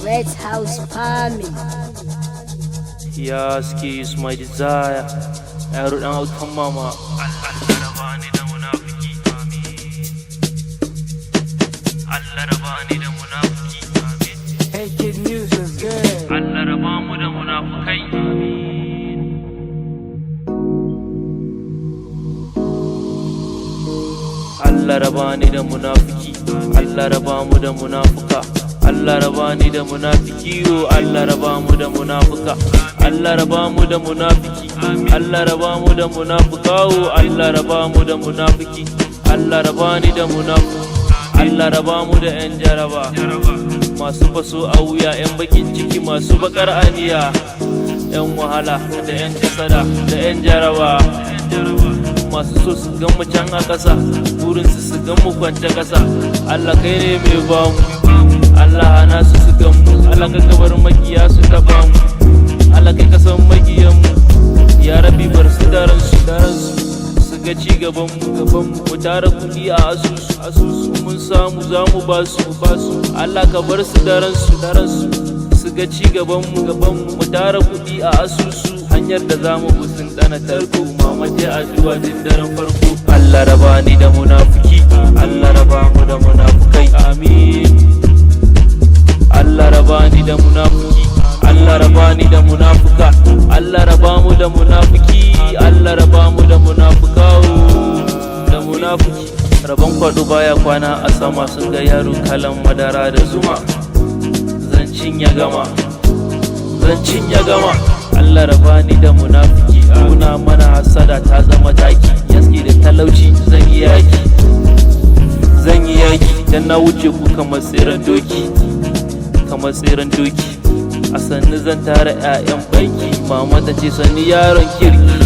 Red House Farming. Ya suke is my desire. Yaro dan autan mama. Allah raba ni da munafiki. Allah raba ni da munafiki. Hey kid, news is good. Allah raba mu da munafikai. Allah raba ni da munafiki. Allah raba mu da munafuka. Allah raba ni da munafiki. Allah raba mu da munafuka. Allah raba mu da munafiki. Allah raba mu da munafuka. Allah raba mu da munafiki. Allah raba ni da munafuka. Allah raba mu da yan jaraba, masu faso a wuya, yan bakin ciki, masu bakar aniya, yan wahala da yan kasada da yan jaraba, masu so su gan mu can a ƙasa, burinsu su gan mu kwance ƙasa. Allah kai ne mai bamu, Allah hana su su gan mu, Allah ka kabar makiya su taba mu, Allah kai kasan makiyan mu, ya rabi bar su daren su su ga ci gaban mu tara kuɗi a asusu mun samu za mu ba su Allah ka bar su daren su ga ci gaban mu tara kuɗi a asusu, hanyar da za mu bi sun dana tarko, mama je addu'a din daren farko. Allah raba ni da munafiki, Allah raba mu da munafukai, amin. Allah raba ni da munafiki, Allah raba ni da munafuka, Allah raba mu da munafiki, Allah raba mu da munafuka, da munafiki. Rabon kwado baya kwana a sama, sun ga yaro kalan madara da zuma. Zancin ya gama. Allah raba ni da munafiki, kuna mana hasada ta zama taki, yaski da talauci zan yi yaki dan na wuce ku kamar tseren doki. A sannu zan tara 'ya'yan banki, mama ta ce sanni yaron kirki.